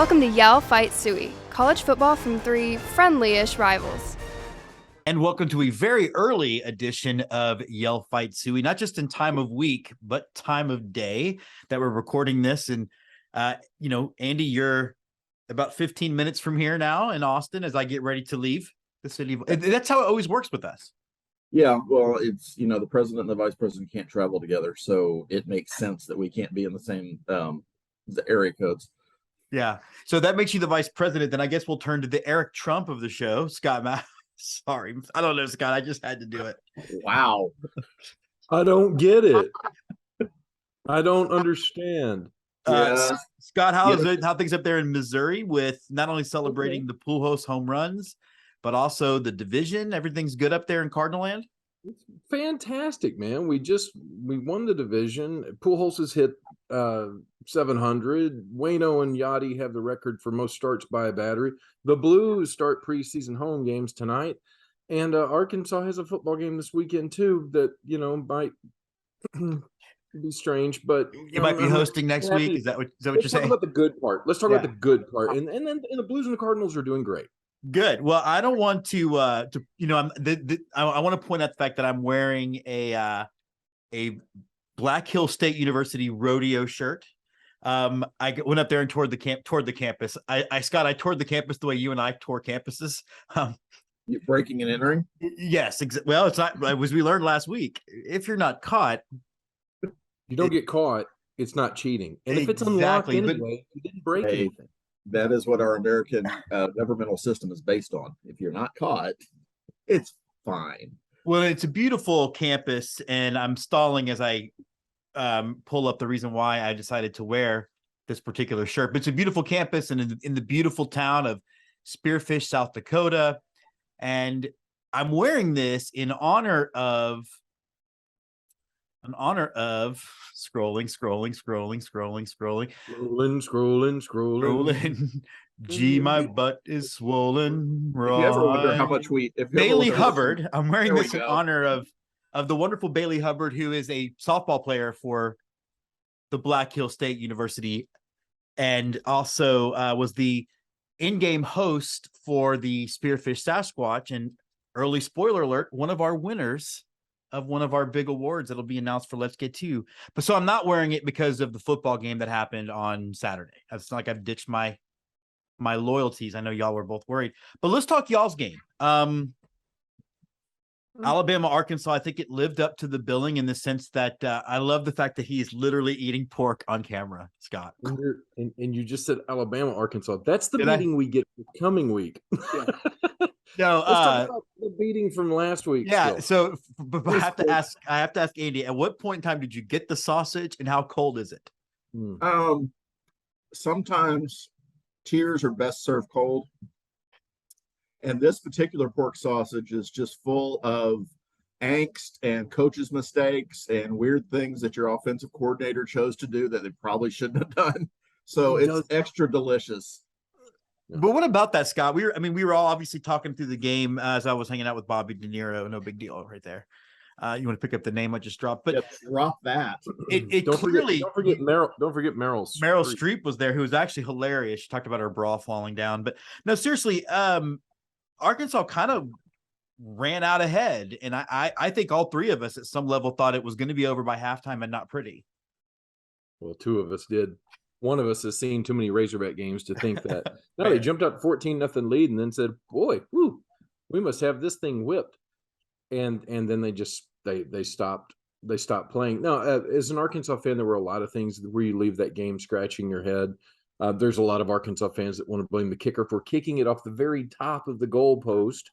Welcome to Yell, Fight, Sooie, college football from three friendly-ish rivals. And welcome to a very early edition of Yell, Fight, Sooie, not just in time of week, but time of day that we're recording this. And, Andy, you're about 15 minutes from here now in Austin as I get ready to leave the city. That's how it always works with us. Yeah, well, it's, the president and the vice president can't travel together, so it makes sense that we can't be in the same the area codes. Yeah, so that makes you the vice president. Then I guess we'll turn to the Eric Trump of the show, Scott Matt. Sorry, I don't know, Scott. I just had to do it. Wow. I don't get it. I don't understand. Scott, how things up there in Missouri with not only celebrating the Pujols home runs, but also the division? Everything's good up there in Cardinal Land? It's fantastic, man. We won the division. Pujols has hit 700. Waino and Yachty have the record for most starts by a battery. The Blues start preseason home games tonight, and Arkansas has a football game this weekend too that might be strange, but you might be hosting next week. Is that what you're saying? Let's talk about the good part. Let's talk about the good part, and then the Blues and the Cardinals are doing great. Good. Well, I don't want to I want to point out the fact that I'm wearing a Black Hill State University rodeo shirt. I went up there and toured the campus. Scott, I toured the campus the way you and I tour campuses. You're breaking and entering? Yes. Well, it's not, as we learned last week, if you're not caught, you don't get caught. It's not cheating. And if it's unlocked anyway, you didn't break anything. That is what our American governmental system is based on. If you're not caught, it's fine. Well, it's a beautiful campus, and I'm stalling as I pull up the reason why I decided to wear this particular shirt. But it's a beautiful campus and in the beautiful town of Spearfish, South Dakota. And I'm wearing this in honor of scrolling. Gee, my butt is swollen. If you ever wonder how much Bailey Hubbard. I'm wearing this in honor of the wonderful Bailey Hubbard, who is a softball player for the Black Hill State University, and also was the in-game host for the Spearfish Sasquatch. And early spoiler alert, one of our winners of one of our big awards that'll be announced for Let's Get To. But so I'm not wearing it because of the football game that happened on Saturday. It's not like I've ditched my loyalties. I know y'all were both worried, but let's talk y'all's game. Alabama, Arkansas, I think it lived up to the billing in the sense that I love the fact that he is literally eating pork on camera, Scott. And you just said Alabama, Arkansas. That's the beating we get the coming week. Yeah. No, let's talk about the beating from last week. Yeah, so but I have to ask Andy, at what point in time did you get the sausage and how cold is it? Sometimes tears are best served cold. And this particular pork sausage is just full of angst and coaches' mistakes and weird things that your offensive coordinator chose to do that they probably shouldn't have done. So it's extra delicious. But what about that, Scott? We were all obviously talking through the game as I was hanging out with Bobby De Niro. No big deal right there. You want to pick up the name I just dropped, but drop that. Don't forget Meryl. Don't forget Meryl Streep was there, who was actually hilarious. She talked about her bra falling down. But no, seriously, Arkansas kind of ran out ahead, and I think all three of us at some level thought it was going to be over by halftime and not pretty. Well, two of us did. One of us has seen too many Razorback games to think that. No, they jumped up 14-0 lead and then said, "Boy, we must have this thing whipped." And then they stopped playing. Now, as an Arkansas fan, there were a lot of things where you leave that game scratching your head. There's a lot of Arkansas fans that want to blame the kicker for kicking it off the very top of the goal post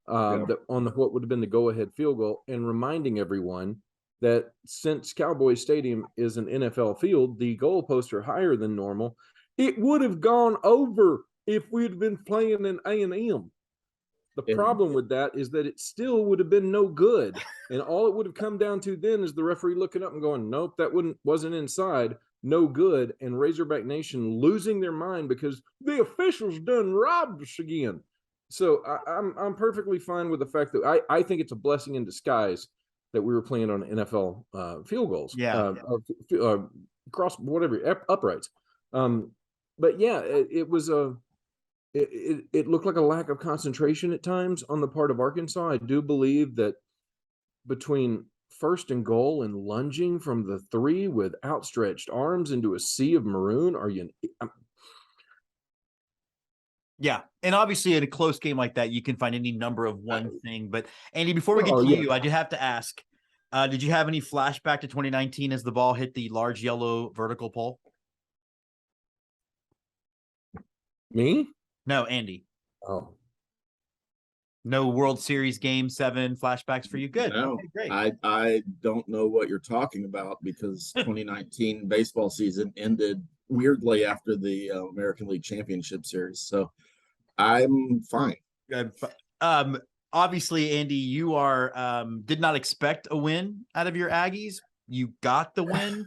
on what would have been the go-ahead field goal, and reminding everyone that since Cowboy Stadium is an NFL field, the goalposts are higher than normal. It would have gone over if we'd been playing in A&M. The problem with that is that it still would have been no good. And all it would have come down to then is the referee looking up and going, nope, that wasn't inside. No good. And Razorback Nation losing their mind because the officials done robbed us again. So I'm perfectly fine with the fact that I think it's a blessing in disguise that we were playing on NFL field goals. Yeah. Cross whatever uprights. but yeah, it was it looked like a lack of concentration at times on the part of Arkansas. I do believe that between first and goal and lunging from the 3 with outstretched arms into a sea of maroon, Yeah, and obviously in a close game like that, you can find any number of one thing. But Andy, before we get to you, I do have to ask: did you have any flashback to 2019 as the ball hit the large yellow vertical pole? Me? No, Andy. Oh, no World Series Game 7 flashbacks for you. Good. No, okay, great. I don't know what you're talking about because 2019 baseball season ended weirdly after the American League Championship Series. So I'm fine. Good. Obviously, Andy, you are did not expect a win out of your Aggies. You got the win.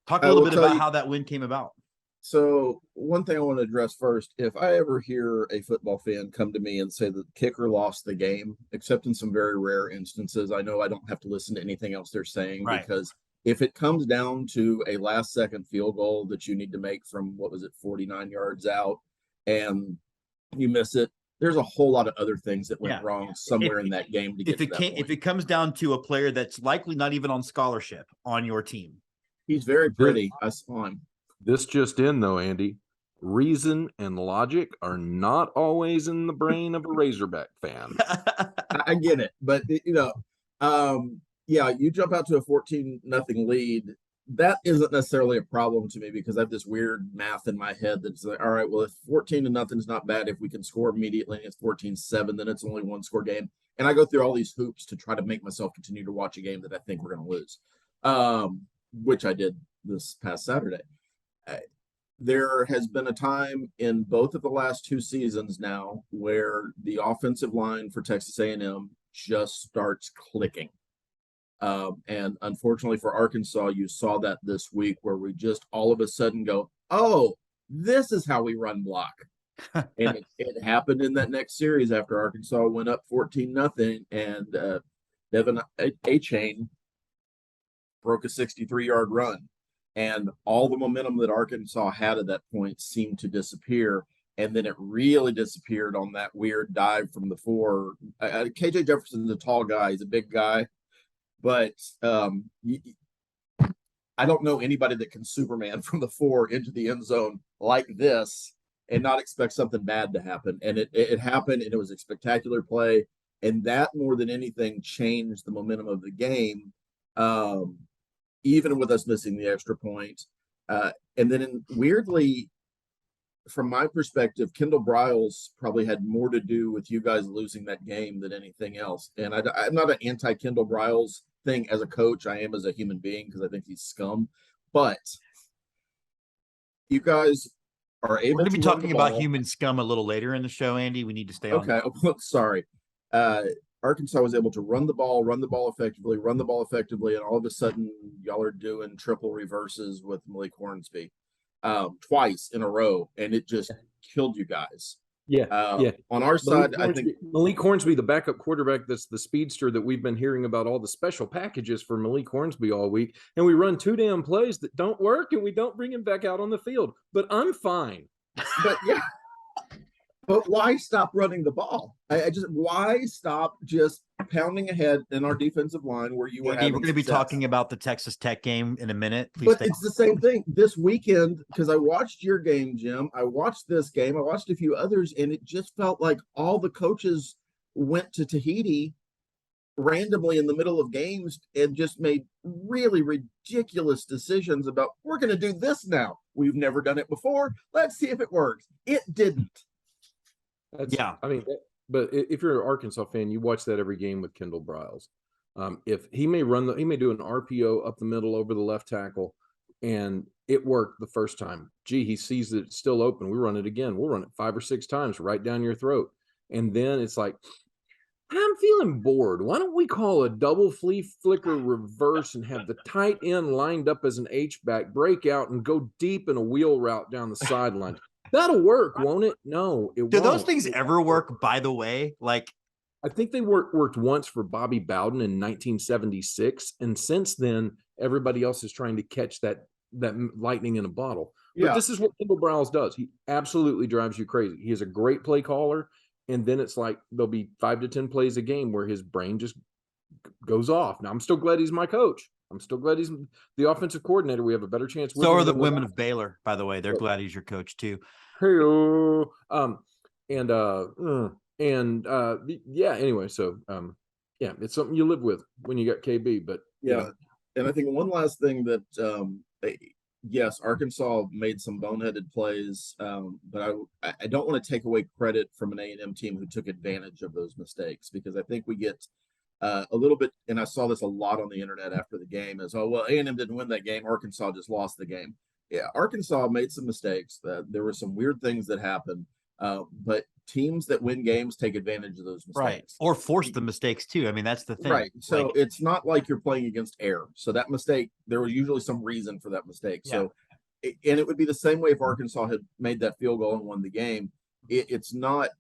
Talk a little bit about how that win came about. So one thing I want to address first, if I ever hear a football fan come to me and say that the kicker lost the game, except in some very rare instances, I know I don't have to listen to anything else they're saying, right? Because if it comes down to a last second field goal that you need to make from, 49 yards out, and you miss it, there's a whole lot of other things that went wrong somewhere in that game to get to that point. If it comes down to a player that's likely not even on scholarship on your team. He's very pretty. I saw him. This just in, though, Andy. Reason and logic are not always in the brain of a Razorback fan. I get it, but you jump out to a 14-0 lead. That isn't necessarily a problem to me because I have this weird math in my head that's like, all right, well, if 14-0 is not bad, if we can score immediately and it's 14-7, then it's only one score game. And I go through all these hoops to try to make myself continue to watch a game that I think we're going to lose, which I did this past Saturday. There has been a time in both of the last 2 seasons now where the offensive line for Texas A&M just starts clicking. And unfortunately for Arkansas, you saw that this week where we just all of a sudden go, oh, this is how we run block. And it happened in that next series after Arkansas went up 14-0 and Devin A-Chain broke a 63-yard run. And all the momentum that Arkansas had at that point seemed to disappear. And then it really disappeared on that weird dive from the 4. KJ Jefferson's a tall guy. He's a big guy. But I don't know anybody that can Superman from the 4 into the end zone like this and not expect something bad to happen. And it happened, and it was a spectacular play. And that, more than anything, changed the momentum of the game. Even with us missing the extra point. And then weirdly, from my perspective, Kendall Briles probably had more to do with you guys losing that game than anything else. And I'm not an anti-Kendall Briles thing as a coach. I am as a human being because I think he's scum. But you guys are able to. We're going to be talking about human scum a little later in the show, Andy. We need to stay on. Okay, sorry. Arkansas was able to run the ball effectively, and all of a sudden, y'all are doing triple reverses with Malik Hornsby twice in a row, and it just killed you guys. Yeah. On our side, I think Malik Hornsby, the backup quarterback, that's the speedster that we've been hearing about all the special packages for Malik Hornsby all week, and we run 2 damn plays that don't work, and we don't bring him back out on the field. But I'm fine. But yeah. But why stop running the ball? Why stop just pounding ahead in our defensive line where you were having We're going to be talking about the Texas Tech game in a minute. Please but it's the same thing this weekend because I watched your game, Jim. I watched this game. I watched a few others, and it just felt like all the coaches went to Tahiti randomly in the middle of games and just made really ridiculous decisions about, we're going to do this now. We've never done it before. Let's see if it works. It didn't. I mean, but if you're an Arkansas fan, you watch that every game with Kendall Briles. If he may he may do an RPO up the middle over the left tackle, and it worked the first time. Gee, he sees that it's still open. We run it again. We'll run it 5 or 6 times right down your throat, and then it's like, I'm feeling bored. Why don't we call a double flea flicker reverse and have the tight end lined up as an H-back, break out and go deep in a wheel route down the sideline? That'll work, won't it? No, it won't. Do those things ever work, by the way? Like, I think they worked once for Bobby Bowden in 1976. And since then, everybody else is trying to catch that lightning in a bottle. But this is what Kendall Browse does. He absolutely drives you crazy. He is a great play caller. And then it's like there'll be 5 to 10 plays a game where his brain just goes off. Now, I'm still glad he's my coach. I'm still glad he's the offensive coordinator. We have a better chance with So him are the than women without. of Baylor, by the way. They're glad he's your coach too. Hey-o. Anyway, so it's something you live with when you got KB, but and I think one last thing that yes, Arkansas made some boneheaded plays, but I don't want to take away credit from an A&M team who took advantage of those mistakes, because I think we get a little bit, and I saw this a lot on the internet after the game, is, oh, well, A&M didn't win that game, Arkansas just lost the game. Yeah, Arkansas made some mistakes. There were some weird things that happened, but teams that win games take advantage of those mistakes. Right. Or force the mistakes too. I mean, that's the thing. Right. So it's not like you're playing against air. So that mistake, there was usually some reason for that mistake. Yeah. So, and it would be the same way if Arkansas had made that field goal and won the game. It's not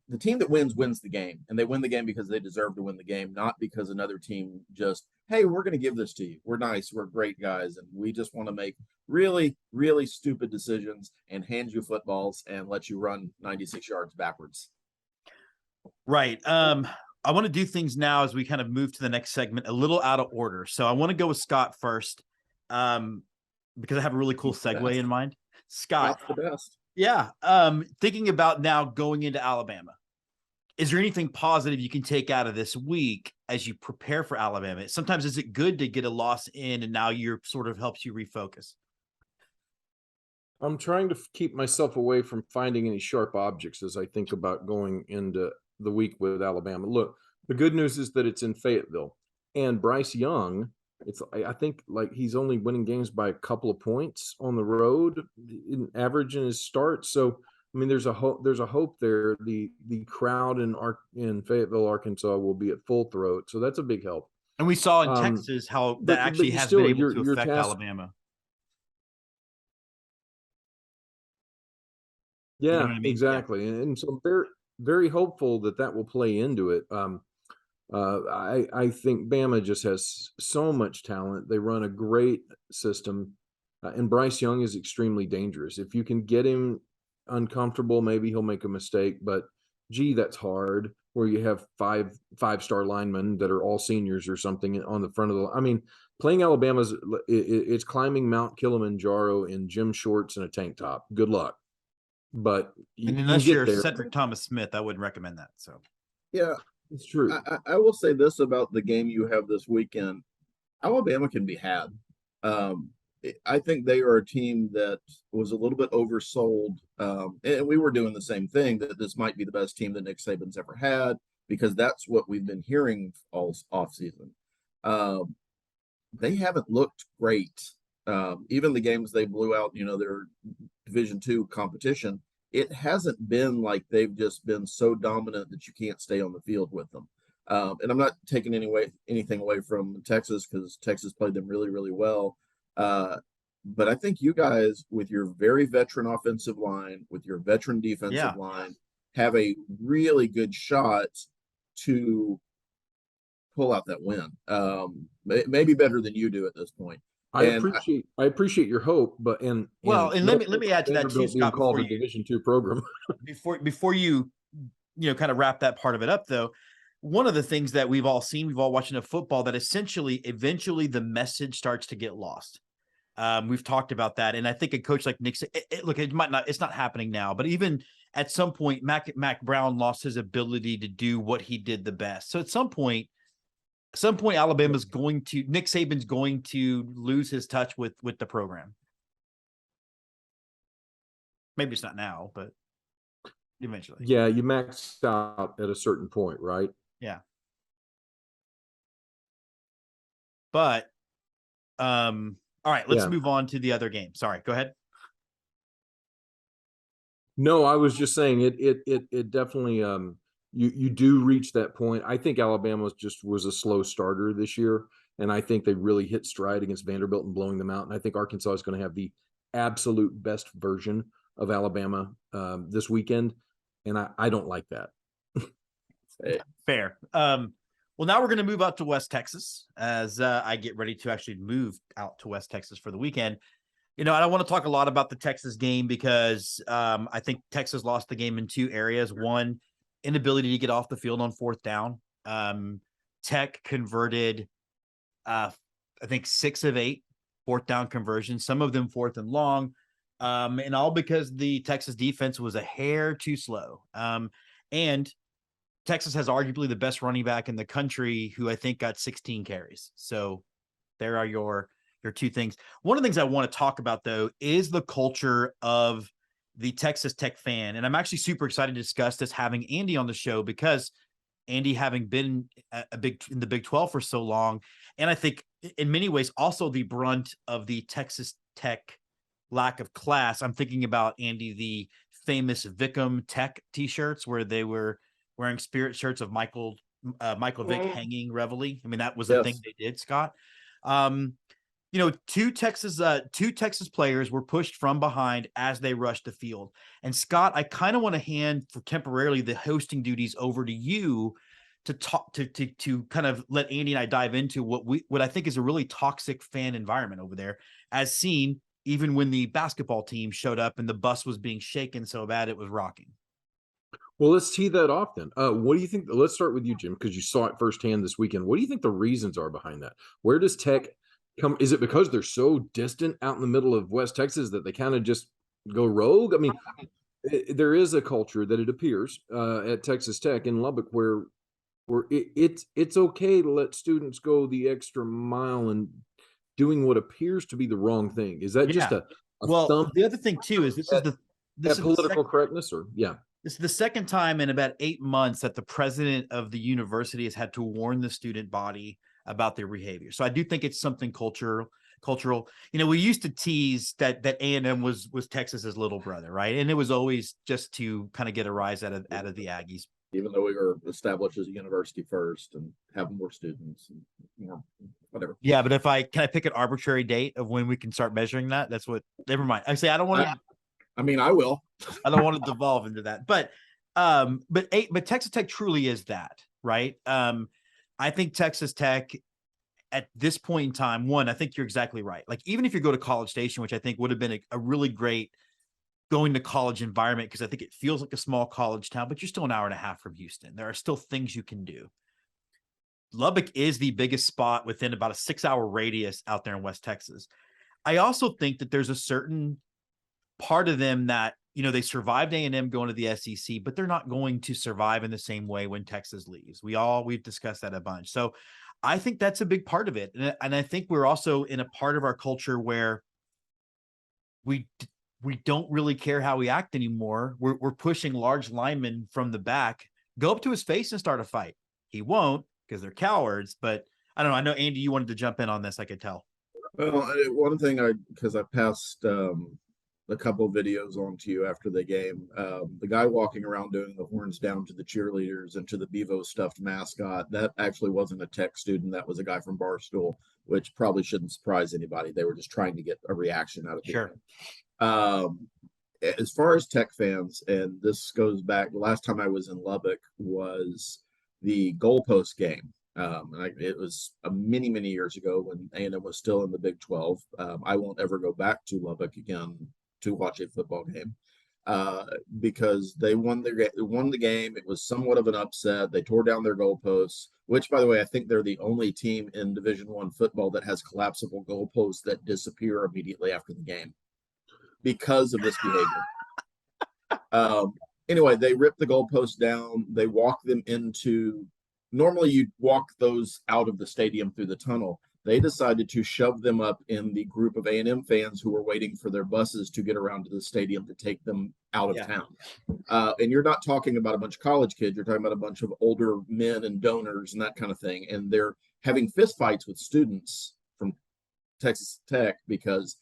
the team that wins the game, and they win the game because they deserve to win the game, not because another team just, hey, we're going to give this to you. We're nice. We're great guys. And we just want to make really, really stupid decisions and hand you footballs and let you run 96 yards backwards. Right. I want to do things now as we kind of move to the next segment, a little out of order. So I want to go with Scott first, because I have a really cool segue in mind. Scott, Scott's the best. Yeah. Thinking about now going into Alabama, is there anything positive you can take out of this week as you prepare for Alabama? Sometimes is it good to get a loss in and now you're sort of helps you refocus? I'm trying to keep myself away from finding any sharp objects as I think about going into the week with Alabama. Look, the good news is that it's in Fayetteville, and Bryce Young, I think like he's only winning games by a couple of points on the road in average in his start. So I mean, there's a hope there. The crowd in Fayetteville, Arkansas will be at full throat. So that's a big help. And we saw in Texas how that actually has been able to affect Alabama. Yeah, you know what I mean? exactly. Yeah. And so I'm very, very hopeful that will play into it. I think Bama just has so much talent. They run a great system, and Bryce Young is extremely dangerous. If you can get him uncomfortable, maybe he'll make a mistake. But gee, that's hard. Where you have five-star linemen that are all seniors or something on the front of the. I mean, playing Alabama's it's climbing Mount Kilimanjaro in gym shorts and a tank top. Good luck. But unless you're Cedric Thomas Smith, I wouldn't recommend that. So yeah, it's true. I will say this about the game you have this weekend: Alabama can be had. I think they are a team that was a little bit oversold, and we were doing the same thing, that this might be the best team that Nick Saban's ever had, because that's what we've been hearing all off season. They haven't looked great. Even the games they blew out, their Division II competition, it hasn't been like they've just been so dominant that you can't stay on the field with them. And I'm not taking anything away from Texas, because Texas played them really, really well. But I think you guys, with your very veteran offensive line, with your veteran defensive line, have a really good shot to pull out that win. Maybe better than you do at this point. I appreciate your hope, but let me add to that too, Scott. Called a Division II program. before you kind of wrap that part of it up, though, one of the things that we've all seen, we've all watched enough football, that eventually the message starts to get lost. We've talked about that, and I think a coach like Nick, it's not happening now, but even at some point, Mac Brown lost his ability to do what he did the best. So at some point, Alabama's Nick Saban's going to lose his touch with the program. Maybe it's not now, but eventually. Yeah, you maxed out at a certain point, right? Yeah. But, all right, let's move on to the other game. Sorry, go ahead. No, I was just saying it definitely you do reach that point. I think Alabama was a slow starter this year, and I think they really hit stride against Vanderbilt and blowing them out. And I think Arkansas is going to have the absolute best version of Alabama this weekend, and I don't like that. Fair. Well, now we're going to move out to West Texas as I get ready to actually move out to West Texas for the weekend. I don't want to talk a lot about the Texas game because I think Texas lost the game in two areas. One, inability to get off the field on fourth down. Tech converted, I think 6 of 8 fourth down conversions, some of them fourth and long, and all because the Texas defense was a hair too slow. And Texas has arguably the best running back in the country, who I think got 16 carries. So there are your two things. One of the things I want to talk about, though, is the culture of the Texas Tech fan. And I'm actually super excited to discuss this having Andy on the show, because Andy, having been in the Big 12 for so long, and I think in many ways also the brunt of the Texas Tech lack of class. I'm thinking about, Andy, the famous Vickum Tech t-shirts where they were wearing spirit shirts of Michael Vick hanging reveille. I mean, that was a thing they did, Scott. Two Texas players were pushed from behind as they rushed the field. And Scott, I kind of want to hand for temporarily the hosting duties over to you to talk to kind of let Andy and I dive into what I think is a really toxic fan environment over there, as seen even when the basketball team showed up and the bus was being shaken so bad it was rocking. Well, let's tee that off then. What do you think? Let's start with you, Jim, because you saw it firsthand this weekend. What do you think the reasons are behind that? Where does Tech come? Is it because they're so distant out in the middle of West Texas that they kind of just go rogue? I mean, there is a culture that it appears at Texas Tech in Lubbock where it's okay to let students go the extra mile and doing what appears to be the wrong thing. Is that just a thumb? The other thing too is this is political correctness, or This is the second time in about 8 months that the president of the university has had to warn the student body about their behavior. So I do think it's something cultural. We used to tease that A&M was Texas's little brother, right? And it was always just to kind of get a rise out of the Aggies. Even though we were established as a university first and have more students and whatever. Yeah, but can I pick an arbitrary date of when we can start measuring that? Never mind. I say I don't want to. I will. I don't want to devolve into that, but Texas Tech truly is that, right? I think Texas Tech at this point in time, I think you're exactly right. Like, even if you go to College Station, which I think would have been a really great going to college environment, because I think it feels like a small college town, but you're still an hour and a half from Houston. There are still things you can do. Lubbock is the biggest spot within about a 6-hour radius out there in West Texas. I also think that there's a certain part of them that, they survived A&M going to the SEC, but they're not going to survive in the same way when Texas leaves. We've discussed that a bunch. So I think that's a big part of it. And I think we're also in a part of our culture where we don't really care how we act anymore. We're pushing large linemen from the back, go up to his face and start a fight. He won't, because they're cowards, but I don't know. I know, Andy, you wanted to jump in on this, I could tell. Well, one thing because I passed a couple of videos on to you after the game. The guy walking around doing the horns down to the cheerleaders and to the Bevo stuffed mascot, that actually wasn't a Tech student. That was a guy from Barstool, which probably shouldn't surprise anybody. They were just trying to get a reaction out of people. Sure. As far as Tech fans, and this goes back, the last time I was in Lubbock was the goalpost game. It was many, many years ago when A&M was still in the Big 12. I won't ever go back to Lubbock again to watch a football game because they won the game. It was somewhat of an upset. They tore down their goalposts, which, by the way, I think they're the only team in Division I football that has collapsible goalposts that disappear immediately after the game because of this behavior. Anyway, they ripped the goalposts down. They walked them into, normally you'd walk those out of the stadium through the tunnel. They decided to shove them up in the group of A&M fans who were waiting for their buses to get around to the stadium to take them out of town. And you're not talking about a bunch of college kids. You're talking about a bunch of older men and donors and that kind of thing. And they're having fistfights with students from Texas Tech because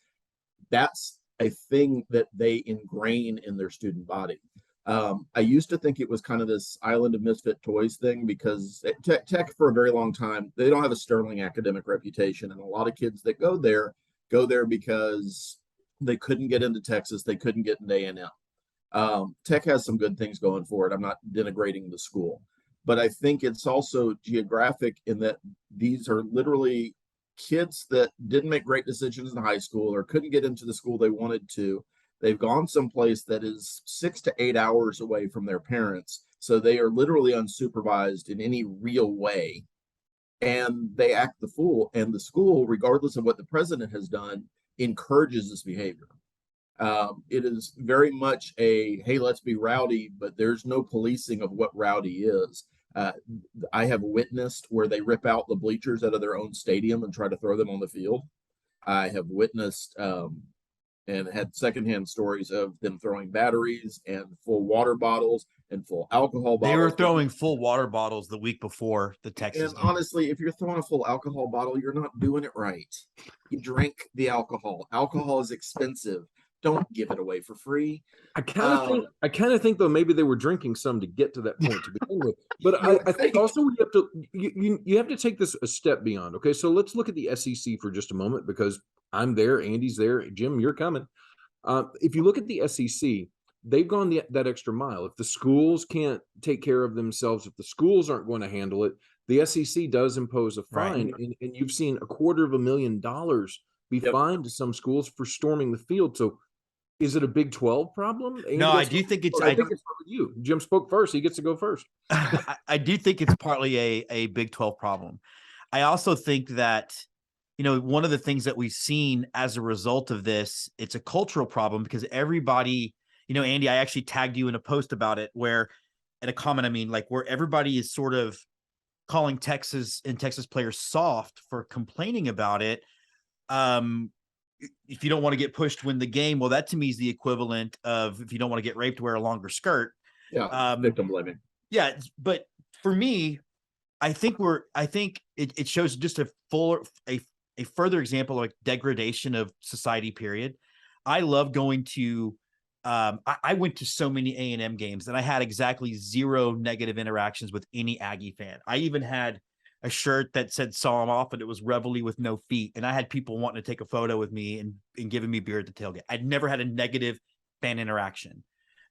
that's a thing that they ingrain in their student body. I used to think it was kind of this island of misfit toys thing because Tech for a very long time, they don't have a sterling academic reputation. And a lot of kids that go there because they couldn't get into Texas. They couldn't get into A&M. Tech has some good things going for it. I'm not denigrating the school, but I think it's also geographic in that these are literally kids that didn't make great decisions in high school or couldn't get into the school they wanted to, they've gone someplace that is 6 to 8 hours away from their parents. So they are literally unsupervised in any real way. And they act the fool. And the school, regardless of what the president has done, encourages this behavior. It is very much a, hey, let's be rowdy, but there's no policing of what rowdy is. I have witnessed where they rip out the bleachers out of their own stadium and try to throw them on the field. I have witnessed and had secondhand stories of them throwing batteries and full water bottles and full alcohol bottles. They were throwing full water bottles the week before the Texas And game. honestly, if you're throwing a full alcohol bottle, you're not doing it right. You drink the alcohol. Alcohol is expensive. Don't give it away for free. I kind of think though maybe they were drinking some to get to that point to begin with. But I think also we have to you have to take this a step beyond. Okay, so let's look at the SEC for just a moment because I'm there, Andy's there, Jim, you're coming. If you look at the SEC, they've gone that extra mile. If the schools can't take care of themselves, if the schools aren't going to handle it, the SEC does impose a fine, Right. and you've seen $250,000 be fined to some schools for storming the field. So is it a Big 12 problem? No, I do think it's. I think it's probably you. Jim spoke first. He gets to go first. I do think it's partly a Big 12 problem. I also think that, one of the things that we've seen as a result of this, it's a cultural problem because everybody, Andy, I actually tagged you in a post about it where, in a comment, I mean, like where everybody is sort of calling Texas players soft for complaining about it. If you don't want to get pushed, win the game. Well, that to me is the equivalent of if you don't want to get raped, wear a longer skirt. Yeah, victim blaming. Yeah, but for me, I think it shows just a further example of like degradation of society. Period. I love going to. I went to so many A&M games, and I had exactly 0 negative interactions with any Aggie fan. I even had a shirt that said "Saw 'em off," and it was Reveille with no feet. And I had people wanting to take a photo with me and giving me beer at the tailgate. I'd never had a negative fan interaction.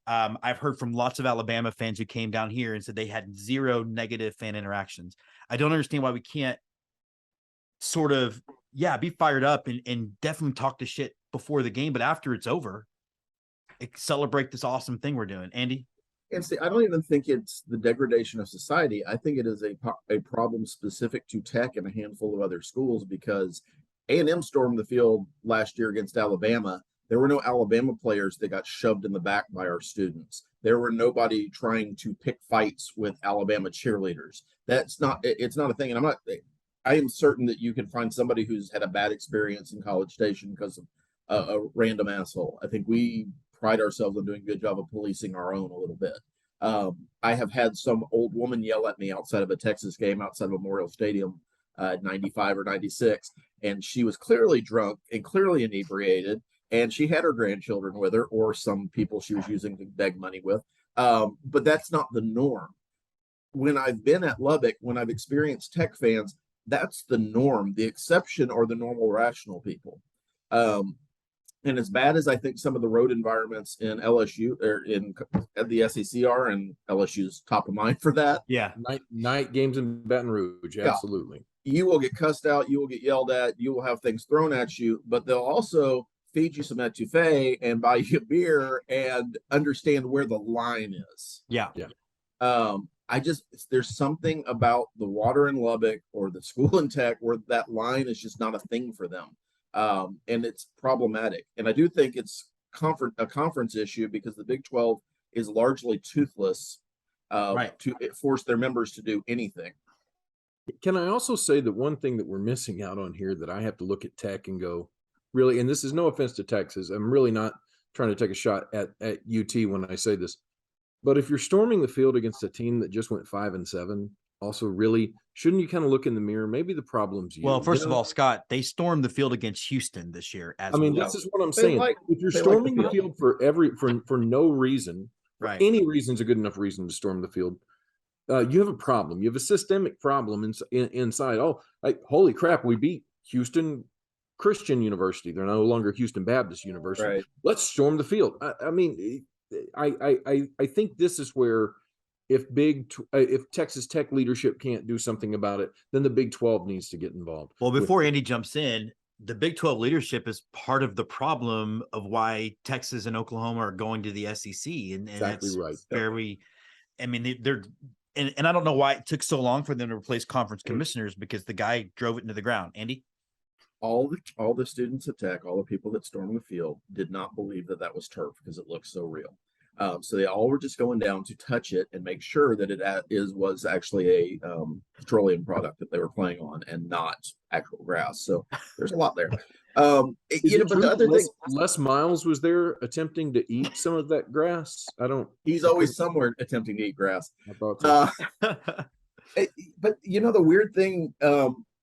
I've heard from lots of Alabama fans who came down here and said they had 0 negative fan interactions. I don't understand why we can't sort of, be fired up and definitely talk to shit before the game, but after it's over, celebrate this awesome thing we're doing. Andy? And see, I don't even think it's the degradation of society. I think it is a problem specific to Tech and a handful of other schools because A&M stormed the field last year against Alabama. There were no Alabama players that got shoved in the back by our students. There were nobody trying to pick fights with Alabama cheerleaders. It's not a thing. And I am certain that you can find somebody who's had a bad experience in College Station because of a random asshole. I think we pride ourselves on doing a good job of policing our own a little bit. I have had some old woman yell at me outside of a Texas game, outside of Memorial Stadium, 95 or 96, and she was clearly drunk and clearly inebriated, and she had her grandchildren with her or some people she was using to beg money with. But that's not the norm. When I've been at Lubbock, when I've experienced Tech fans, that's the norm. The exception are the normal, rational people. And as bad as I think some of the road environments in LSU or in the SEC are, and LSU's top of mind for that. Yeah. Night games in Baton Rouge. Absolutely. You will get cussed out. You will get yelled at. You will have things thrown at you, but they'll also feed you some etouffee and buy you a beer and understand where the line is. Yeah. Yeah. There's something about the water in Lubbock or the school in Tech where that line is just not a thing for them. And it's problematic. And I do think it's a conference issue because the Big 12 is largely toothless to force their members to do anything. Can I also say that one thing that we're missing out on here that I have to look at Tech and go, really, and this is no offense to Texas, I'm really not trying to take a shot at UT when I say this, but if you're storming the field against a team that just went 5-7, also really, shouldn't you kind of look in the mirror? Maybe the problem's you. Well, first of all, Scott, they stormed the field against Houston this year. This is what I'm saying. If you're storming the field for no reason, right? Any reason's a good enough reason to storm the field. You have a problem. You have a systemic problem inside. Oh, holy crap! We beat Houston Christian University. They're no longer Houston Baptist University. Right. Let's storm the field. I think this is where if Texas Tech leadership can't do something about it, then the Big 12 needs to get involved. Well, before Andy jumps in, the Big 12 leadership is part of the problem of why Texas and Oklahoma are going to the SEC. And Exactly that's right. very, I mean, they're and I don't know why it took so long for them to replace conference commissioners, because the guy drove it into the ground. Andy? All the students at Tech, all the people that stormed the field did not believe that was turf because it looked so real. So they all were just going down to touch it and make sure that it was actually a petroleum product that they were playing on and not actual grass. So there's a lot there. But the other thing, Les Miles was there attempting to eat some of that grass. He's always somewhere attempting to eat grass. I thought so. But the weird thing,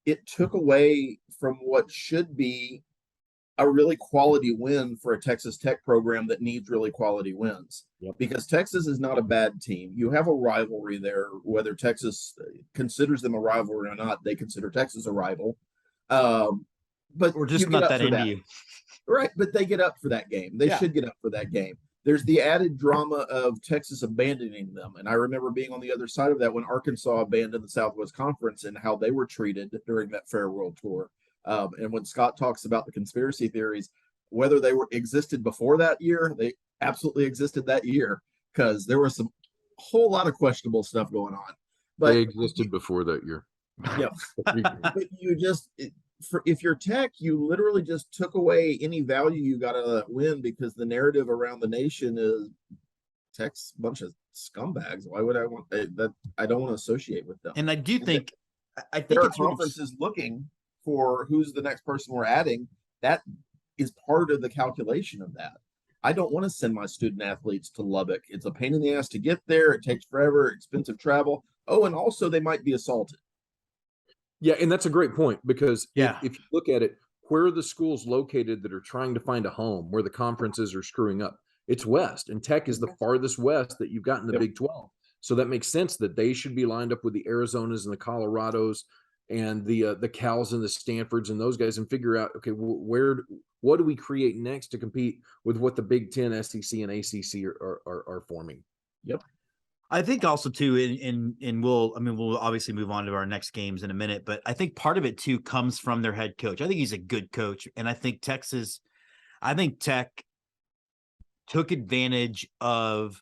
it took away from what should be a really quality win for a Texas Tech program that needs really quality wins. Yep. Because Texas is not a bad team. You have a rivalry there, whether Texas considers them a rivalry or not. They consider Texas a rival. But we're just not that into you. Right, but they get up for that game. They should get up for that game. There's the added drama of Texas abandoning them. And I remember being on the other side of that when Arkansas abandoned the Southwest Conference and how they were treated during that farewell tour. And when Scott talks about the conspiracy theories, whether they existed before that year, they absolutely existed that year, because there was some whole lot of questionable stuff going on. But they existed before that year. Yeah. But if you're Tech, you literally just took away any value you got out of that win, because the narrative around the nation is Tech's a bunch of scumbags. Why would I want that? I don't want to associate with them. And I think their conference is looking for who's the next person we're adding. That is part of the calculation of that. I don't want to send my student athletes to Lubbock. It's a pain in the ass to get there. It takes forever, expensive travel. Oh, and also they might be assaulted. Yeah, and that's a great point, because if you look at it, where are the schools located that are trying to find a home where the conferences are screwing up? It's west, and Tech is the farthest west that you've got in the Big 12. So that makes sense that they should be lined up with the Arizonas and the Colorados and the Cals and the Stanfords and those guys, and figure out, okay, what do we create next to compete with what the Big 10, SEC, and ACC are forming? Yep. I think also too, and we'll obviously move on to our next games in a minute, but I think part of it too comes from their head coach. I think he's a good coach, and I think Tech took advantage of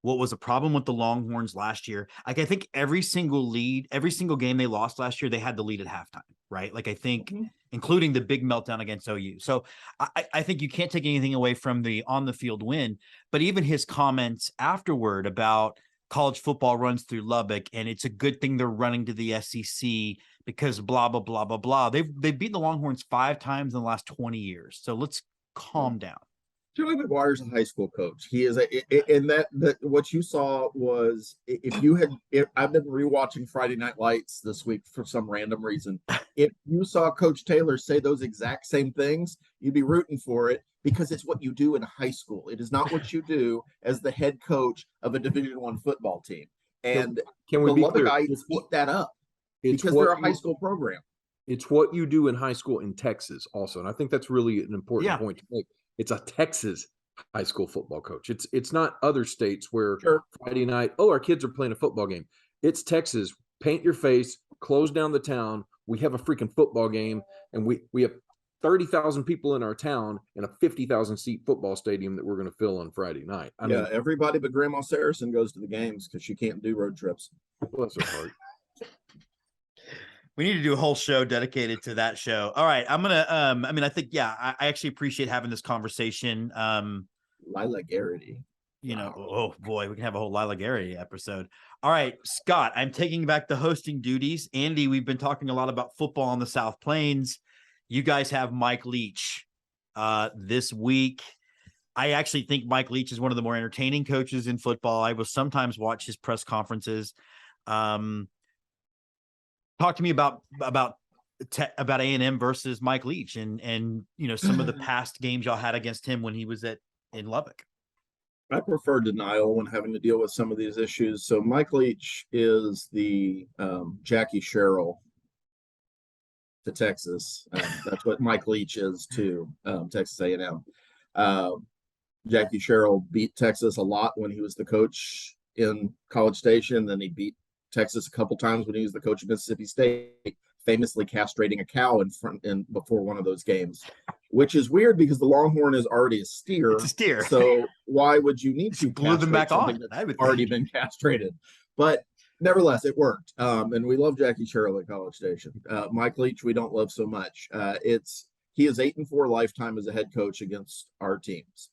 what was a problem with the Longhorns last year. Like, I think every single game they lost last year, they had the lead at halftime, right? Like, I think, including the big meltdown against OU. So I think you can't take anything away from the on the field win, but even his comments afterward about college football runs through Lubbock, and it's a good thing they're running to the SEC because blah, blah, blah, blah, blah. They've beaten the Longhorns 5 times in the last 20 years. So let's calm down. Joey McGuire's a high school coach. He is and that what you saw was, if I've been rewatching Friday Night Lights this week for some random reason. If you saw Coach Taylor say those exact same things, you'd be rooting for it, because it's what you do in high school. It is not what you do as the head coach of a Division I football team. And can we the be Lubbock clear? Ites eat that up because they're a high school program. It's what you do in high school in Texas also. And I think that's really an important point to make. It's a Texas high school football coach. It's not other states where Friday night, our kids are playing a football game. It's Texas. Paint your face, close down the town. We have a freaking football game, and we have 30,000 people in our town in a 50,000 seat football stadium that we're going to fill on Friday night. I mean, everybody but Grandma Saracen goes to the games because she can't do road trips. Bless her heart. We need to do a whole show dedicated to that show. All right. I'm going to, I think, I actually appreciate having this conversation. Lila Garrity. Oh boy, we can have a whole Lila Garrity episode. All right, Scott, I'm taking back the hosting duties. Andy, we've been talking a lot about football on the South Plains. You guys have Mike Leach this week. I actually think Mike Leach is one of the more entertaining coaches in football. I will sometimes watch his press conferences. Talk to me about A&M versus Mike Leach and some of the past games y'all had against him when he was in Lubbock. I prefer denial when having to deal with some of these issues. So Mike Leach is the Jackie Sherrill to Texas. That's what Mike Leach is to Texas A&M. Jackie Sherrill beat Texas a lot when he was the coach in College Station. Then he beat Texas a couple times when he was the coach of Mississippi State, famously castrating a cow before one of those games, which is weird because the Longhorn is already a steer. It's a steer. So why would you need to glue them back on? That's already been castrated? But nevertheless, it worked. And we love Jackie Sherrill at College Station. Mike Leach, we don't love so much. He is 8-4 lifetime as a head coach against our teams.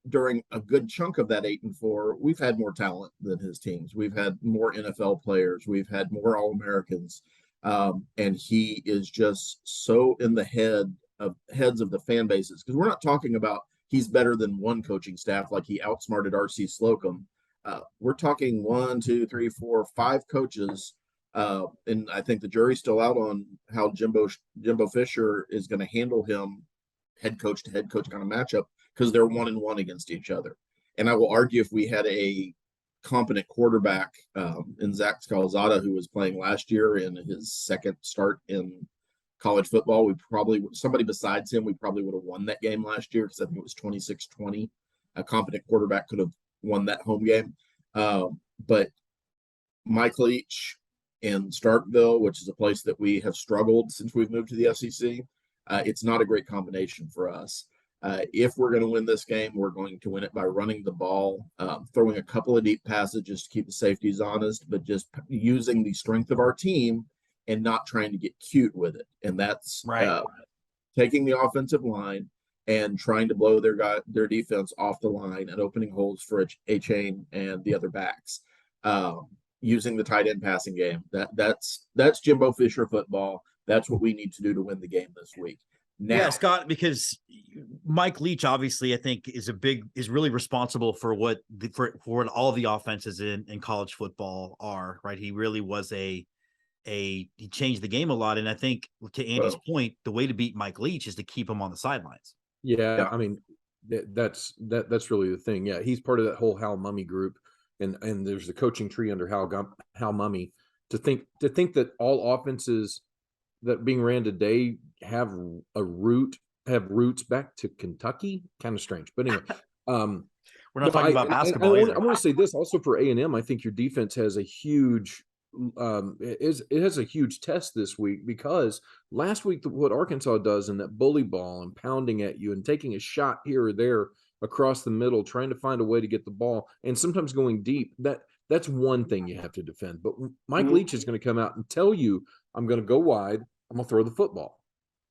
During a good chunk of that 8-4, we've had more talent than his teams. We've had more NFL players. We've had more All-Americans. And he is just so in the heads of the fan bases, because we're not talking about he's better than one coaching staff like he outsmarted RC Slocum. We're talking 1, 2, 3, 4, 5 coaches. And I think the jury's still out on how Jimbo Fisher is going to handle him head coach to head coach kind of matchup, because they're 1-1 against each other. And I will argue if we had a competent quarterback in Zach Scalzada, who was playing last year in his second start in college football, somebody besides him, we probably would have won that game last year, because I think it was 26-20. A competent quarterback could have won that home game. But Mike Leach in Starkville, which is a place that we have struggled since we've moved to the SEC, it's not a great combination for us. If we're going to win this game, we're going to win it by running the ball, throwing a couple of deep passes just to keep the safeties honest, but just using the strength of our team and not trying to get cute with it. And that's taking the offensive line and trying to blow their defense off the line and opening holes for A-Chain and the other backs. Using the tight end passing game. That's Jimbo Fisher football. That's what we need to do to win the game this week. Now, yeah, Scott, because Mike Leach obviously I think is really responsible for what all the offenses in college football are, right? He really was he changed the game a lot. And I think to Andy's point, the way to beat Mike Leach is to keep him on the sidelines. Yeah. I mean, that's really the thing. Yeah. He's part of that whole Hal Mummy group. And there's the coaching tree under Hal Mummy. To think that all offenses that being ran today have roots back to Kentucky, kind of strange. But anyway, we're not talking about basketball. I want to say this also for A&M. I think your defense has a huge it has a huge test this week, because last week what Arkansas does in that bully ball and pounding at you and taking a shot here or there across the middle, trying to find a way to get the ball and sometimes going deep, that's one thing you have to defend. But Mike Leach is going to come out and tell you, I'm going to go wide, I'm going to throw the football.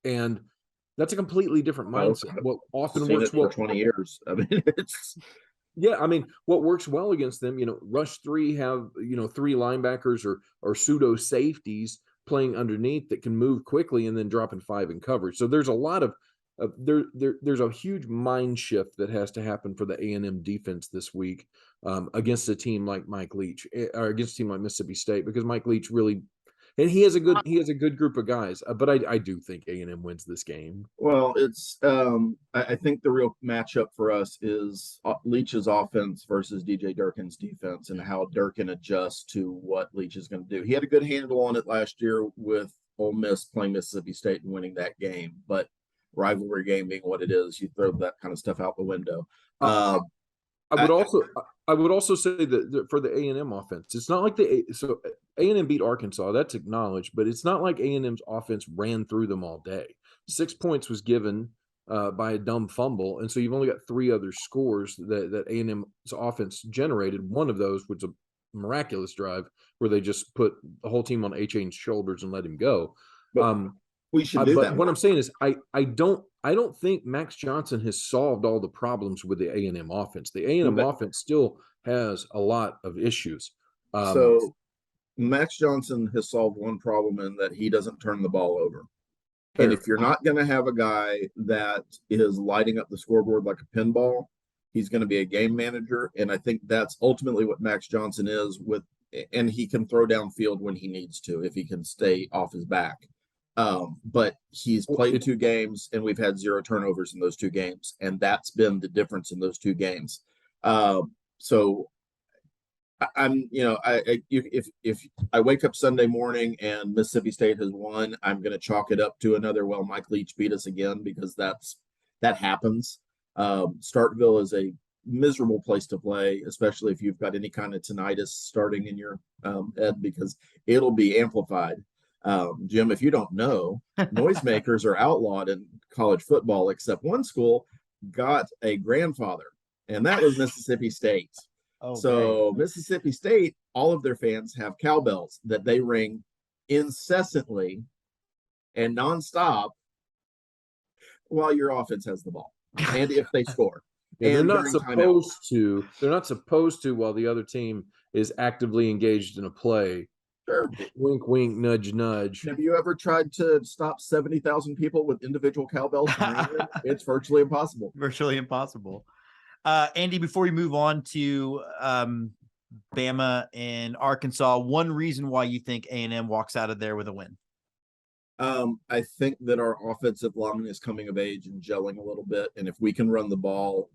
And that's a completely different mindset. What often works well for 20 years. I mean, what works well against them, rush 3 have, 3 linebackers or pseudo safeties playing underneath that can move quickly and then dropping 5 in coverage. So there's a lot of there's a huge mind shift that has to happen for the A&M defense this week against a team like Mike Leach, or against a team like Mississippi State, because Mike Leach really, and he has a good group of guys, but I do think A&M wins this game. Well, it's I think the real matchup for us is Leach's offense versus DJ Durkin's defense, and how Durkin adjusts to what Leach is going to do. He had a good handle on it last year with Ole Miss playing Mississippi State and winning that game, but rivalry game being what it is, you throw that kind of stuff out the window. I would also say that for the A&M offense, it's not like so A&M beat Arkansas, that's acknowledged, but it's not like A&M's offense ran through them all day. 6 points was given by a dumb fumble, and so you've only got 3 other scores that A&M's offense generated. One of those was a miraculous drive where they just put the whole team on A-Chain's shoulders and let him go. We should do that. What I'm saying is, I don't think Max Johnson has solved all the problems with the A&M offense. The A&M offense still has a lot of issues. So Max Johnson has solved one problem in that he doesn't turn the ball over. Fair. And if you're not going to have a guy that is lighting up the scoreboard like a pinball, he's going to be a game manager. And I think that's ultimately what Max Johnson is, and he can throw downfield when he needs to, if he can stay off his back. But he's played 2 games and we've had 0 turnovers in those 2 games. And that's been the difference in those 2 games. So I'm, if I wake up Sunday morning and Mississippi State has won, I'm going to chalk it up to another, Mike Leach beat us again, because that happens. Starkville is a miserable place to play, especially if you've got any kind of tinnitus starting in your head, because it'll be amplified. Jim, if you don't know, noisemakers are outlawed in college football, except one school got a grandfather, and that was Mississippi State. Okay. So Mississippi State, all of their fans have cowbells that they ring incessantly and nonstop while your offense has the ball, and if they score. Yeah, they're not supposed to. They're not supposed to while the other team is actively engaged in a play. Sure. Wink, wink, nudge, nudge. Have you ever tried to stop 70,000 people with individual cowbells? It's virtually impossible. Virtually impossible. Andy, before we move on to Bama and Arkansas, one reason why you think A&M walks out of there with a win? I think that our offensive line is coming of age and gelling a little bit. And if we can run the ball,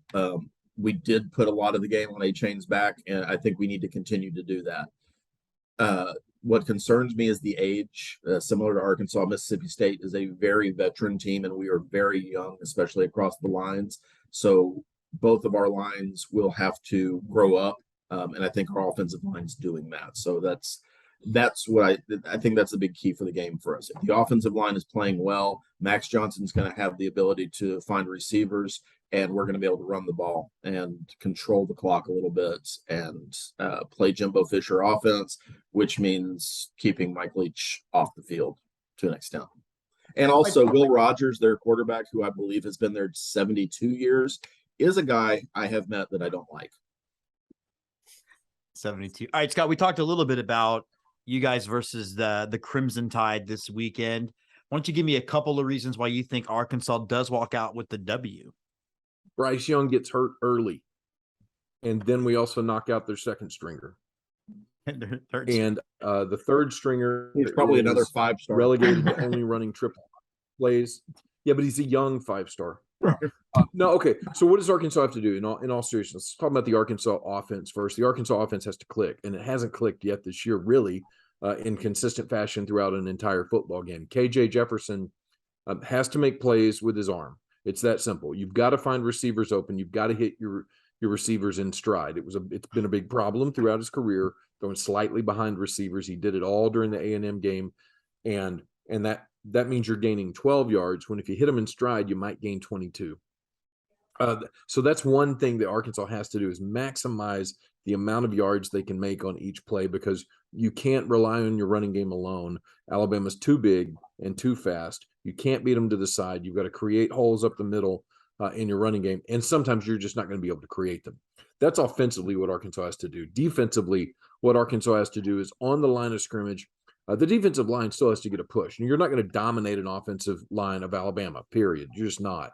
we did put a lot of the game on A-Chain's back, and I think we need to continue to do that. What concerns me is the age. Similar to Arkansas, Mississippi State is a very veteran team, and we are very young, especially across the lines. So both of our lines will have to grow up, and I think our offensive line is doing that. So that's what I think that's a big key for the game for us. If the offensive line is playing well, Max Johnson's going to have the ability to find receivers, and we're going to be able to run the ball and control the clock a little bit and play Jimbo Fisher offense, which means keeping Mike Leach off the field to an extent. And also Will Rogers, their quarterback, who I believe has been there 72 years, is a guy I have met that I don't like. 72. All right, Scott, we talked a little bit about you guys versus the Crimson Tide this weekend. Why don't you give me a couple of reasons why you think Arkansas does walk out with the W? Bryce Young gets hurt early, and then we also knock out their second stringer. And the third stringer, he's probably another 5-star relegated to only running triple plays. Yeah, but he's a young 5-star. No, okay. So what does Arkansas have to do? In all seriousness, let's talk about the Arkansas offense first. The Arkansas offense has to click, and it hasn't clicked yet this year, really, in consistent fashion throughout an entire football game. KJ Jefferson has to make plays with his arm. It's that simple. You've got to find receivers open. You've got to hit your receivers in stride. It's been a big problem throughout his career, throwing slightly behind receivers. He did it all during the A&M game, and that means you're gaining 12 yards when if you hit them in stride, you might gain 22. So that's one thing that Arkansas has to do is maximize the amount of yards they can make on each play, because you can't rely on your running game alone. Alabama's too big and too fast. You can't beat them to the side. You've got to create holes up the middle in your running game, and sometimes you're just not going to be able to create them. That's offensively what Arkansas has to do. Defensively, what Arkansas has to do is on the line of scrimmage, the defensive line still has to get a push. And you're not going to dominate an offensive line of Alabama, period. You're just not.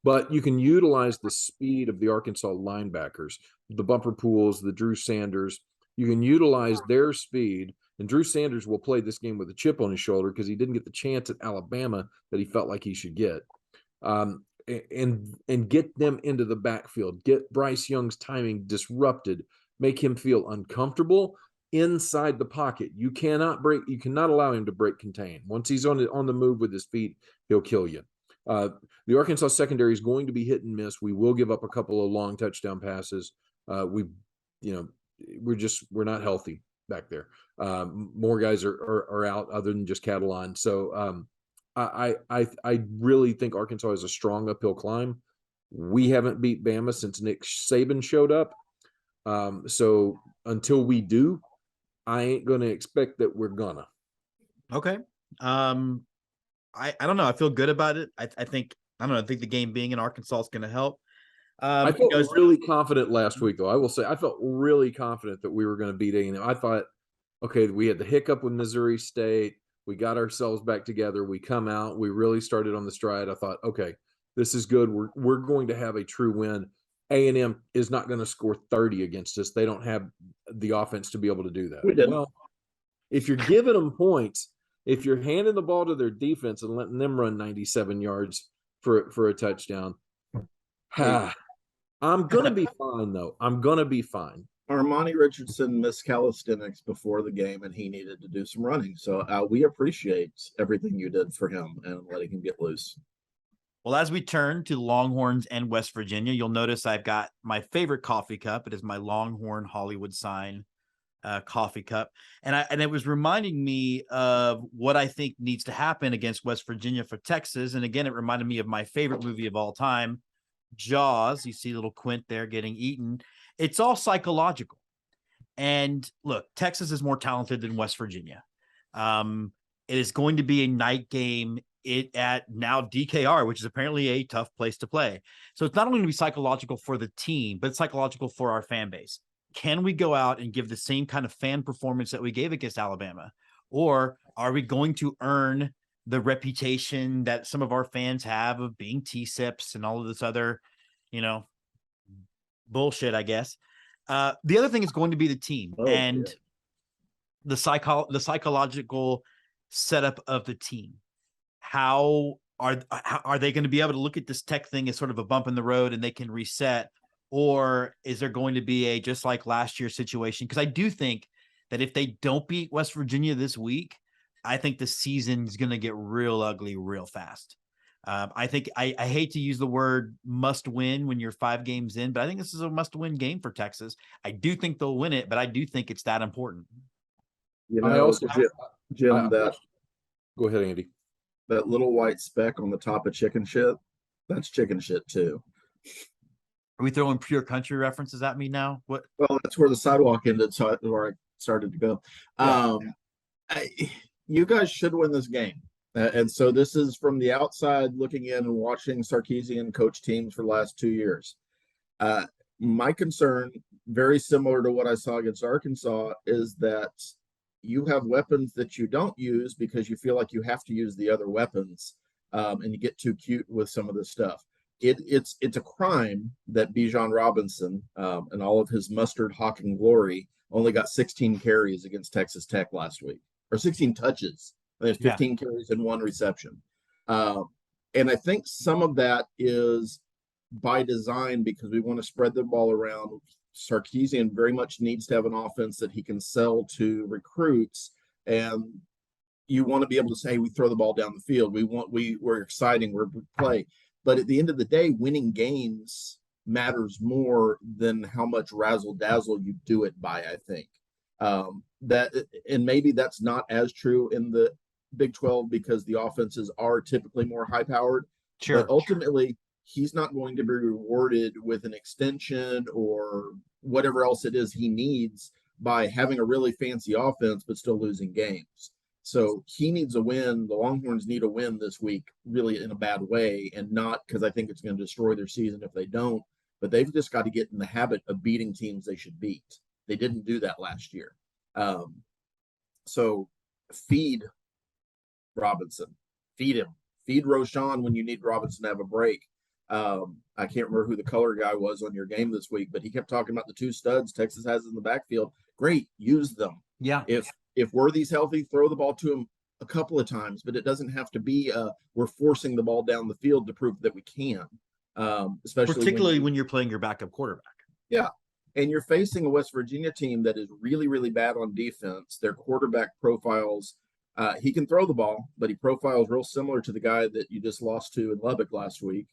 But you can utilize the speed of the Arkansas linebackers, the Bumper Pools, the Drew Sanders. You can utilize their speed, and Drew Sanders will play this game with a chip on his shoulder because he didn't get the chance at Alabama that he felt like he should get. And get them into the backfield, get Bryce Young's timing disrupted, make him feel uncomfortable inside the pocket. You cannot allow him to break contain. Once he's on the move with his feet, he'll kill you. The Arkansas secondary is going to be hit and miss. We will give up a couple of long touchdown passes. We're not healthy back there. More guys are out other than just Catalan. So I really think Arkansas is a strong uphill climb. We haven't beat Bama since Nick Saban showed up. So until we do, I ain't going to expect that we're gonna. Okay. I don't know. I feel good about it. I think the game being in Arkansas is going to help. I felt really confident last week, though. I will say I felt really confident that we were going to beat A&M. I thought, okay, we had the hiccup with Missouri State. We got ourselves back together. We come out. We really started on the stride. I thought, okay, this is good. We're going to have a true win. A&M is not going to score 30 against us. They don't have the offense to be able to do that. Well, if you're giving them points, if you're handing the ball to their defense and letting them run 97 yards for a touchdown, I'm going to be fine, though. I'm going to be fine. Armani Richardson missed calisthenics before the game, and he needed to do some running. So we appreciate everything you did for him and letting him get loose. Well, as we turn to Longhorns and West Virginia, you'll notice I've got my favorite coffee cup. It is my Longhorn Hollywood sign coffee cup. And it was reminding me of what I think needs to happen against West Virginia for Texas. And again, it reminded me of my favorite movie of all time, Jaws. You see little Quint there getting eaten. It's all psychological. And look, Texas is more talented than West Virginia. It is going to be a night game at now DKR, which is apparently a tough place to play. So it's not only going to be psychological for the team, but it's psychological for our fan base. Can we go out and give the same kind of fan performance that we gave against Alabama? Or are we going to earn the reputation that some of our fans have of being T-sips and all of this other, bullshit, I guess. The other thing is going to be the team and the psychological setup of the team. How are they going to be able to look at this Tech thing as sort of a bump in the road and they can reset? Or is there going to be a just like last year's situation? Because I do think that if they don't beat West Virginia this week, I think the season is going to get real ugly real fast. I think I hate to use the word must win when you're 5 games in, but I think this is a must win game for Texas. I do think they'll win it, but I do think it's that important. I also, Jim, go ahead, Andy. That little white speck on the top of chicken shit, that's chicken shit too. Are we throwing pure country references at me now? What? Well, that's where the sidewalk ended, so where I started to go. Yeah. You guys should win this game. And so this is from the outside looking in and watching Sarkisian coach teams for the last 2 years. My concern, very similar to what I saw against Arkansas, is that you have weapons that you don't use because you feel like you have to use the other weapons, and you get too cute with some of this stuff. It's a crime that Bijan Robinson and all of his mustard hawking glory only got 16 carries against Texas Tech last week, or 16 touches. There's 15 carries and 1 reception. And I think some of that is by design because we want to spread the ball around. Sarkisian very much needs to have an offense that he can sell to recruits. And you want to be able to say, hey, we throw the ball down the field. We're exciting, we play. But at the end of the day, winning games matters more than how much razzle dazzle you do it by, I think. And maybe that's not as true in the Big 12 because the offenses are typically more high powered. Sure. But ultimately, he's not going to be rewarded with an extension or whatever else it is he needs by having a really fancy offense, but still losing games. So he needs a win. The Longhorns need a win this week, really in a bad way, and not because I think it's going to destroy their season if they don't, but they've just got to get in the habit of beating teams they should beat. They didn't do that last year. So feed Robinson, feed him, feed Roshan when you need Robinson to have a break. I can't remember who the color guy was on your game this week, but he kept talking about the 2 studs Texas has in the backfield. Great, use them. Yeah. If Worthy's healthy, throw the ball to him a couple of times, but it doesn't have to be we're forcing the ball down the field to prove that we can. Especially particularly when you're playing your backup quarterback. Yeah. And you're facing a West Virginia team that is really, really bad on defense. Their quarterback profiles, he can throw the ball, but he profiles real similar to the guy that you just lost to in Lubbock last week.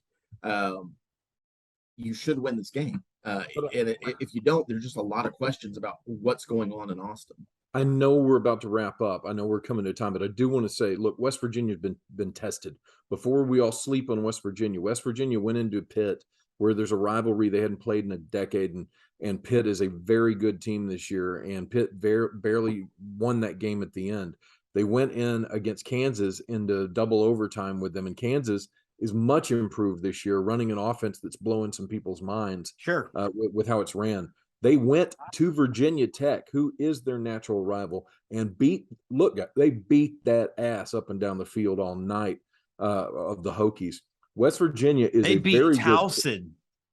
You should win this game. If you don't, there's just a lot of questions about what's going on in Austin. I know we're about to wrap up. I know we're coming to time, but I do want to say, look, West Virginia's been tested. Before we all sleep on West Virginia went into Pitt where there's a rivalry they hadn't played in a decade, and Pitt is a very good team this year, and Pitt barely won that game at the end. They went in against Kansas into double overtime with them, and Kansas is much improved this year, running an offense that's blowing some people's minds. Sure. With how it's ran. They went to Virginia Tech, who is their natural rival, and they beat that ass up and down the field all night of the Hokies. West Virginia is they a beat very Towson.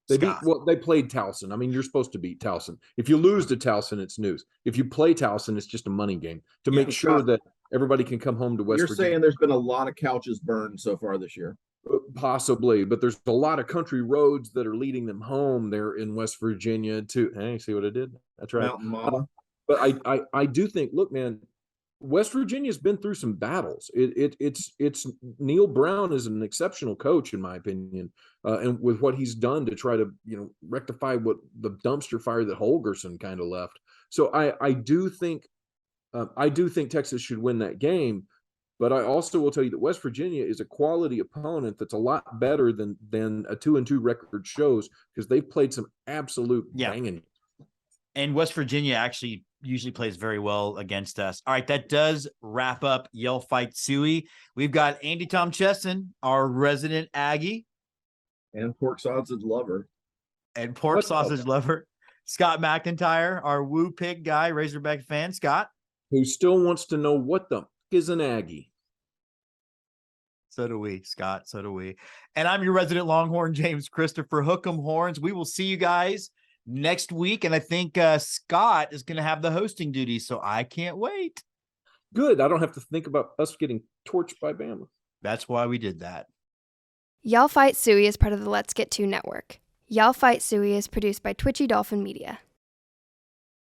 They played Towson. I mean, you're supposed to beat Towson. If you lose to Towson, it's news. If you play Towson, it's just a money game to make sure that everybody can come home to West Virginia. You're saying there's been a lot of couches burned so far this year. Possibly, but there's a lot of country roads that are leading them home there in West Virginia too. Hey, see what I did? That's right. Mountain Mama. But I do think, look, man, West Virginia's been through some battles. It's Neil Brown is an exceptional coach, in my opinion, and with what he's done to try to rectify what the dumpster fire that Holgerson kind of left. So I do think Texas should win that game, but I also will tell you that West Virginia is a quality opponent that's a lot better than a 2-2 record shows, because they've played some absolute banging. And West Virginia actually usually plays very well against us. All right, that does wrap up Yell Fight Sooie. We've got Andy Tom Chesson, our resident Aggie. And pork sausage lover. And pork sausage lover. Scott McIntyre, our Woo Pig guy, Razorback fan. Scott. Who still wants to know what the is an Aggie. So do we, Scott. So do we. And I'm your resident Longhorn, James Christopher. Hook 'em horns. We will see you guys next week. And I think Scott is going to have the hosting duty, so I can't wait. Good. I don't have to think about us getting torched by Bama. That's why we did that. Y'all Fight Sooie is part of the Let's Get To network. Y'all Fight Sooie is produced by Twitchy Dolphin Media.